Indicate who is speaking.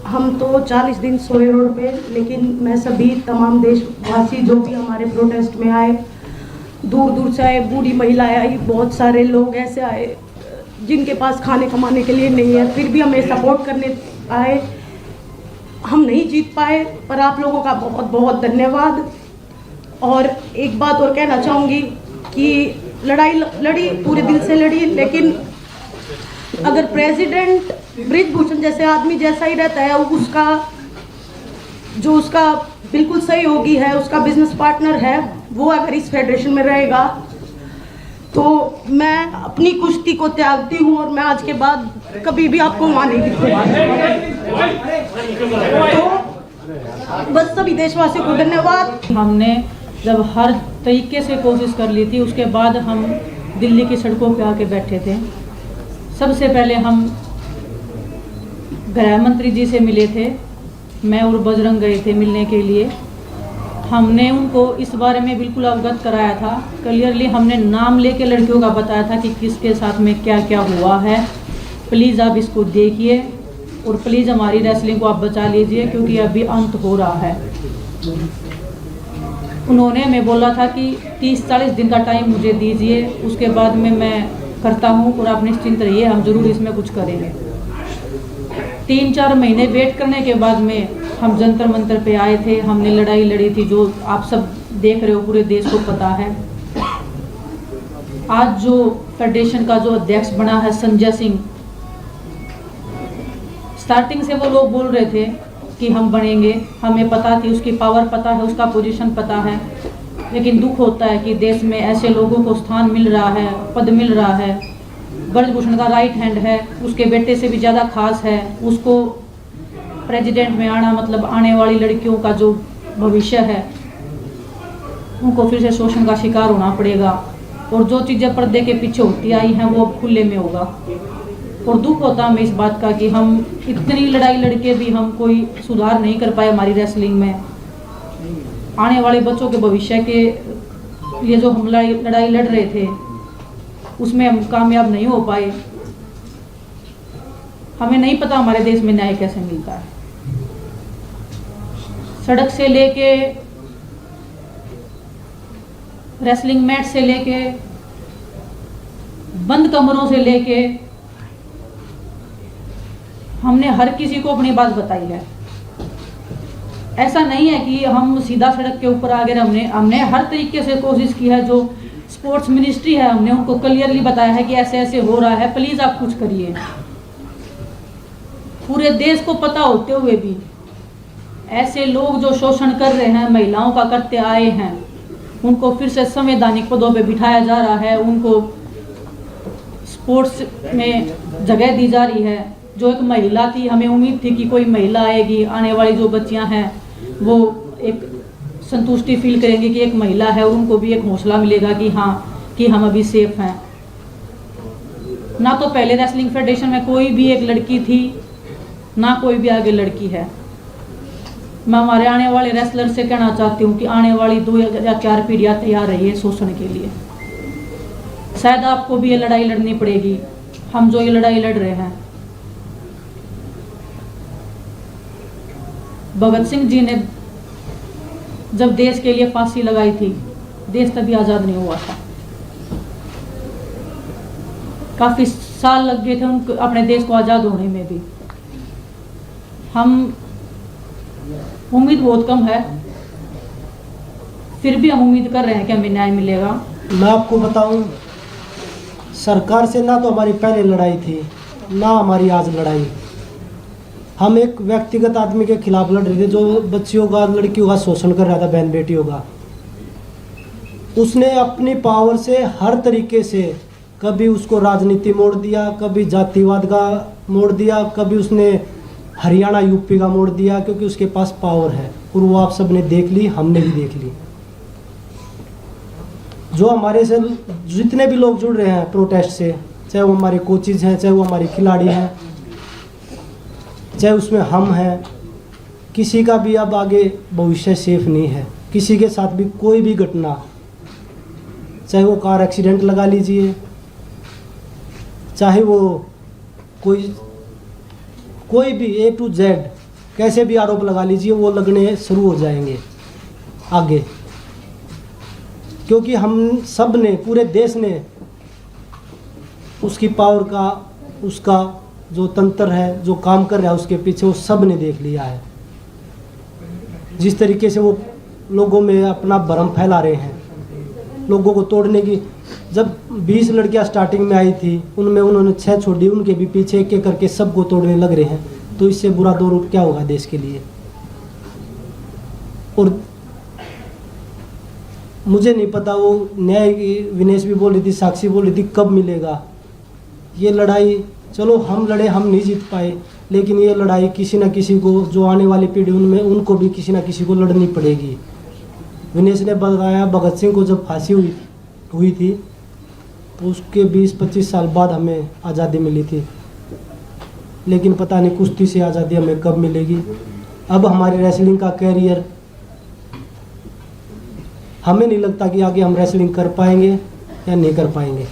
Speaker 1: हम तो 40 दिन सोए रोड पे, लेकिन मैं सभी तमाम देशवासी जो भी हमारे प्रोटेस्ट में आए, दूर दूर से आए, बूढ़ी महिलाएं आई, बहुत सारे लोग ऐसे आए जिनके पास खाने कमाने के लिए नहीं है, फिर भी हमें सपोर्ट करने आए। हम नहीं जीत पाए, पर आप लोगों का बहुत बहुत धन्यवाद। और एक बात और कहना चाहूँगी कि लड़ाई लड़ी, पूरे दिल से लड़ी, लेकिन अगर प्रेसिडेंट बृजभूषण जैसे आदमी जैसा ही रहता है, उसका बिल्कुल सहयोगी है, उसका बिजनेस पार्टनर है, वो अगर इस फेडरेशन में रहेगा तो मैं अपनी कुश्ती को त्यागती हूँ और मैं आज के बाद कभी भी आपको वहाँ नहीं दिखूंगा। तो बस सभी देशवासियों को धन्यवाद।
Speaker 2: हमने जब हर तरीके से कोशिश कर ली थी, उसके बाद हम दिल्ली की सड़कों पे आके बैठे थे। सबसे पहले हम गृह मंत्री जी से मिले थे, मैं और बजरंग गए थे मिलने के लिए। हमने उनको इस बारे में बिल्कुल अवगत कराया था, क्लियरली हमने नाम लेके लड़कियों का बताया था कि किसके साथ में क्या क्या हुआ है। प्लीज़ आप इसको देखिए और प्लीज़ हमारी रेसलिंग को आप बचा लीजिए, क्योंकि अभी अंत हो रहा है। उन्होंने हमें बोला था कि 30-40 दिन का टाइम मुझे दीजिए, उसके बाद में मैं करता हूँ और आप निश्चिंत रहिए, हम ज़रूर इसमें कुछ करेंगे। 3-4 महीने वेट करने के बाद में हम जंतर मंतर पे आए थे, हमने लड़ाई लड़ी थी, जो आप सब देख रहे हो, पूरे देश को पता है। आज जो फेडरेशन का जो अध्यक्ष बना है संजय सिंह, स्टार्टिंग से वो लोग बोल रहे थे कि हम बनेंगे, हमें पता थी, उसकी पावर पता है, उसका पोजीशन पता है, लेकिन दुख होता है कि देश में ऐसे लोगों को स्थान मिल रहा है, पद मिल रहा है। ब्रजभूषण का राइट हैंड है, उसके बेटे से भी ज़्यादा खास है, उसको प्रेसिडेंट में आना मतलब आने वाली लड़कियों का जो भविष्य है उनको फिर से शोषण का शिकार होना पड़ेगा, और जो चीज़ें पर्दे के पीछे होती आई हैं वो अब खुले में होगा। और दुख होता हमें इस बात का कि हम इतनी लड़ाई लड़के भी हम कोई सुधार नहीं कर पाए हमारी रेसलिंग में। आने वाले बच्चों के भविष्य के लिए जो हम लड़ाई लड़ रहे थे उसमें हम कामयाब नहीं हो पाए। हमें नहीं पता हमारे देश में न्याय कैसे मिलता है। सड़क से लेके रेसलिंग मैट से लेके बंद कमरों से लेके हमने हर किसी को अपनी बात बताई है। ऐसा नहीं है कि हम सीधा सड़क के ऊपर आ गए, हमने हर तरीके से कोशिश की है। जो स्पोर्ट्स मिनिस्ट्री है हमने उनको क्लियरली बताया है कि ऐसे ऐसे हो रहा है, प्लीज आप कुछ करिए। पूरे देश को पता होते हुए भी ऐसे लोग जो शोषण कर रहे हैं, महिलाओं का करते आए हैं, उनको फिर से संवैधानिक पदों पे बिठाया जा रहा है, उनको स्पोर्ट्स में जगह दी जा रही है। जो एक महिला थी, हमें उम्मीद थी कि कोई महिला आएगी, आने वाली जो बच्चियां हैं वो एक संतुष्टि फील करेंगी कि एक महिला है, और उनको भी एक हौसला मिलेगा कि हाँ कि हम अभी सेफ हैं। ना तो पहले रेसलिंग फेडरेशन में कोई भी एक लड़की थी, ना कोई भी आगे लड़की है। मैं हमारे आने वाले रेसलर से कहना चाहती हूँ कि आने वाली 2 या 4 पीढ़ियाँ तैयार रहिए शोषण के लिए। शायद आपको भी ये लड़ाई लड़नी पड़ेगी, हम जो ये लड़ाई लड़ रहे हैं। भगत सिंह जी ने जब देश के लिए फांसी लगाई थी, देश तभी आज़ाद नहीं हुआ था। काफ़ी साल लग गए थे उनको अपने देश को आज़ाद होने में भी। हम उम्मीद बहुत कम है, फिर भी हम उम्मीद कर रहे हैं कि हमें न्याय मिलेगा।
Speaker 3: मैं आपको बताऊं, सरकार से ना तो हमारी पहले लड़ाई थी, ना हमारी आज लड़ाई। हम एक व्यक्तिगत आदमी के खिलाफ लड़ रहे थे जो बच्चियों का, लड़कियों का शोषण कर रहा था, बहन बेटियों का। उसने अपनी पावर से हर तरीके से कभी उसको राजनीति मोड़ दिया, कभी जातिवाद का मोड़ दिया, कभी उसने हरियाणा यूपी का मोड़ दिया, क्योंकि उसके पास पावर है। और वो आप सब ने देख ली, हमने भी देख ली। जो हमारे से जितने भी लोग जुड़ रहे हैं प्रोटेस्ट से, चाहे वो हमारे कोचेज हैं, चाहे वो हमारे खिलाड़ी हैं, चाहे उसमें हम हैं, किसी का भी अब आगे भविष्य सेफ नहीं है। किसी के साथ भी कोई भी घटना, चाहे वो कार एक्सीडेंट लगा लीजिए, चाहे वो कोई भी A to Z कैसे भी आरोप लगा लीजिए, वो लगने शुरू हो जाएंगे आगे, क्योंकि हम सब ने, पूरे देश ने उसकी पावर का, उसका जो तंत्र है, जो काम कर रहा है उसके पीछे, वो सब ने देख लिया है। जिस तरीके से वो लोगों में अपना भ्रम फैला रहे हैं, लोगों को तोड़ने की। जब 20 लड़कियां स्टार्टिंग में आई थी, उनमें उन्होंने 6 छोड़ी, उनके भी पीछे एक एक करके सबको तोड़ने लग रहे हैं। तो इससे बुरा दौर क्या होगा देश के लिए। और मुझे नहीं पता, वो न्याय, विनेश भी बोल रही थी, साक्षी बोल रही थी, कब मिलेगा ये लड़ाई। चलो हम लड़े, हम नहीं जीत पाए, लेकिन ये लड़ाई किसी न किसी को, जो आने वाली पीढ़ी उनमें, उनको भी किसी न किसी को लड़नी पड़ेगी। विनेश ने बताया, भगत सिंह को जब फांसी हुई थी तो उसके 20-25 साल बाद हमें आज़ादी मिली थी, लेकिन पता नहीं कुश्ती से आज़ादी हमें कब मिलेगी। अब हमारी रेसलिंग का कैरियर, हमें नहीं लगता कि आगे हम रेसलिंग कर पाएंगे या नहीं कर पाएंगे।